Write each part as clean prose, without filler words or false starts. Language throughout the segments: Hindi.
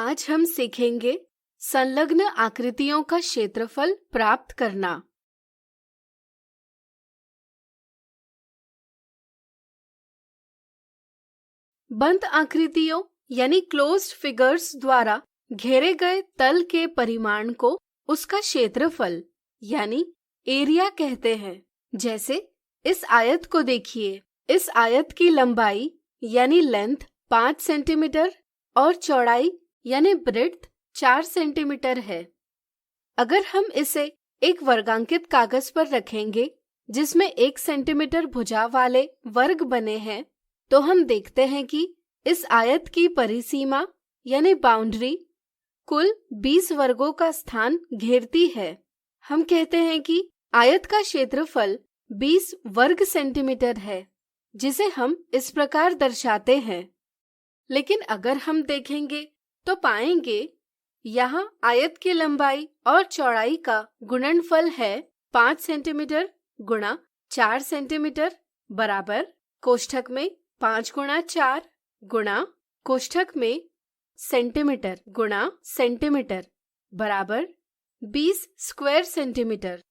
आज हम सीखेंगे संलग्न आकृतियों का क्षेत्रफल प्राप्त करना। बंद आकृतियों यानी क्लोज्ड फिगर्स द्वारा घेरे गए तल के परिमाण को उसका क्षेत्रफल यानी एरिया कहते हैं। जैसे इस आयत को देखिए, इस आयत की लंबाई यानी लेंथ 5 सेंटीमीटर और चौड़ाई यानी ब्रेड्थ 4 सेंटीमीटर है। अगर हम इसे एक वर्गांकित कागज पर रखेंगे जिसमें 1 सेंटीमीटर भुजा वाले वर्ग बने हैं, तो हम देखते हैं कि इस आयत की परिसीमा यानी बाउंड्री कुल 20 वर्गों का स्थान घेरती है। हम कहते हैं कि आयत का क्षेत्रफल 20 वर्ग सेंटीमीटर है, जिसे हम इस प्रकार दर्शाते हैं। लेकिन अगर हम देखेंगे तो पाएंगे यहाँ आयत की लंबाई और चौड़ाई का गुणनफल है 5 सेंटीमीटर गुणा 4 सेंटीमीटर बराबर कोष्ठक में 5 गुणा 4 गुणा कोष्ठक में सेंटीमीटर गुणा सेंटीमीटर बराबर 20 स्क्वायर सेंटीमीटर।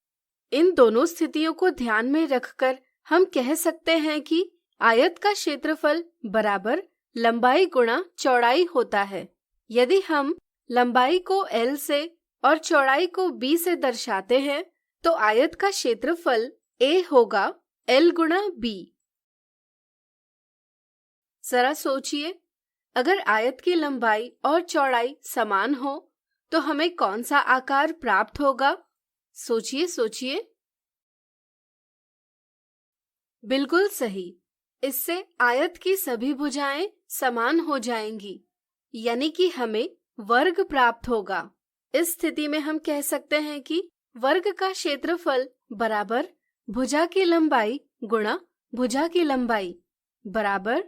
इन दोनों स्थितियों को ध्यान में रखकर हम कह सकते हैं कि आयत का क्षेत्रफल बराबर लंबाई गुणा चौड़ाई होता है। यदि हम लंबाई को L से और चौड़ाई को B से दर्शाते हैं, तो आयत का क्षेत्रफल A होगा L गुणा B। जरा सोचिए, अगर आयत की लंबाई और चौड़ाई समान हो तो हमें कौन सा आकार प्राप्त होगा? सोचिए सोचिए। बिल्कुल सही, इससे आयत की सभी भुजाएं समान हो जाएंगी, यानी कि हमें वर्ग प्राप्त होगा। इस स्थिति में हम कह सकते हैं कि वर्ग का क्षेत्रफल बराबर भुजा की लंबाई गुणा भुजा की लंबाई बराबर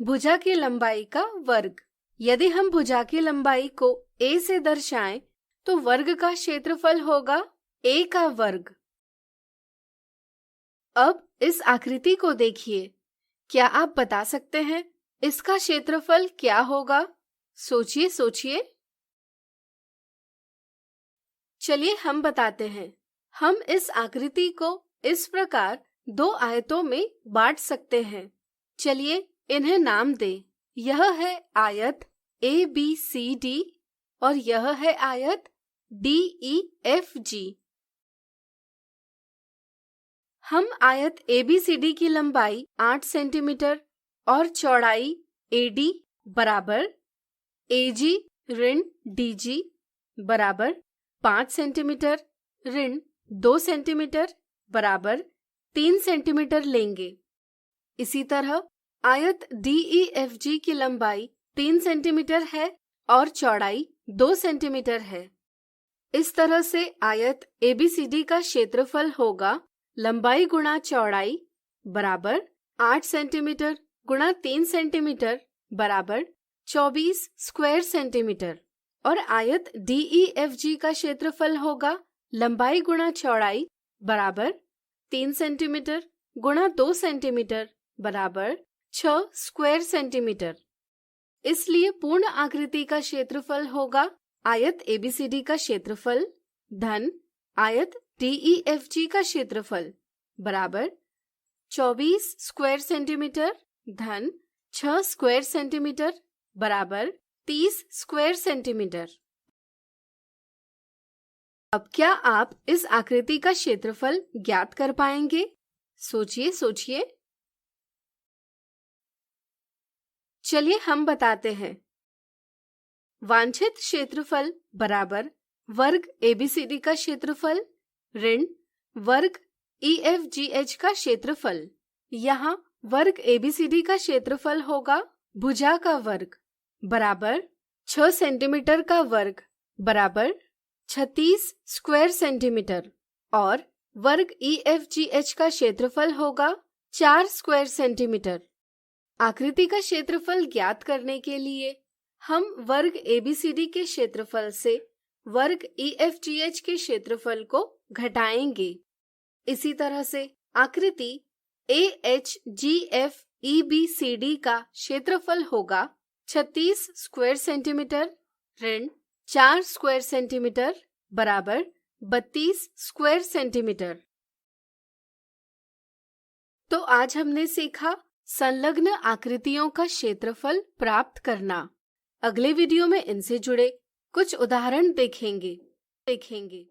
भुजा की लंबाई का वर्ग। यदि हम भुजा की लंबाई को a से दर्शाएं तो वर्ग का क्षेत्रफल होगा a का वर्ग। अब इस आकृति को देखिए, क्या आप बता सकते हैं इसका क्षेत्रफल क्या होगा? सोचिए सोचिए। चलिए हम बताते हैं। हम इस आकृति को इस प्रकार 2 आयतों में बांट सकते हैं। चलिए इन्हें नाम दें। यह है आयत ABCD और यह है आयत DEFG। हम आयत ABCD की लंबाई 8 सेंटीमीटर और चौड़ाई AD बराबर AG ऋण DG बराबर 5 सेंटीमीटर ऋण 2 सेंटीमीटर बराबर 3 सेंटीमीटर लेंगे। इसी तरह आयत DEFG की लंबाई 3 सेंटीमीटर है और चौड़ाई 2 सेंटीमीटर है। इस तरह से आयत ABCD का क्षेत्रफल होगा लंबाई गुणा चौड़ाई बराबर 8 सेंटीमीटर गुणा 3 सेंटीमीटर बराबर 24 स्क्वायर सेंटीमीटर, और आयत DEFG का क्षेत्रफल होगा लंबाई गुणा चौड़ाई बराबर 3 सेंटीमीटर गुणा 2 सेंटीमीटर बराबर 6 स्क्वायर सेंटीमीटर। इसलिए पूर्ण आकृति का क्षेत्रफल होगा आयत ABCD का क्षेत्रफल धन आयत DEFG का क्षेत्रफल बराबर 24 स्क्वायर सेंटीमीटर धन 6 स्क्वायर सेंटीमीटर बराबर 30 स्क्वायर सेंटीमीटर। अब क्या आप इस आकृति का क्षेत्रफल ज्ञात कर पाएंगे? सोचिए सोचिए। चलिए हम बताते हैं। वांछित क्षेत्रफल बराबर वर्ग ABCD का क्षेत्रफल ऋण वर्ग EFGH का क्षेत्रफल। यहाँ वर्ग ABCD का क्षेत्रफल होगा भुजा का वर्ग बराबर 6 सेंटीमीटर का वर्ग बराबर 36 स्क्वायर सेंटीमीटर, और वर्ग EFGH का क्षेत्रफल होगा 4 स्क्वायर सेंटीमीटर। आकृति का क्षेत्रफल ज्ञात करने के लिए हम वर्ग ABCD के क्षेत्रफल से वर्ग EFGH के क्षेत्रफल को घटाएंगे। इसी तरह से आकृति AHGF EBCD का क्षेत्रफल होगा 36 स्क्वायर सेंटीमीटर ऋण 4 स्क्वायर सेंटीमीटर बराबर 32 स्क्वायर सेंटीमीटर। तो आज हमने सीखा संलग्न आकृतियों का क्षेत्रफल प्राप्त करना। अगले वीडियो में इनसे जुड़े कुछ उदाहरण देखेंगे।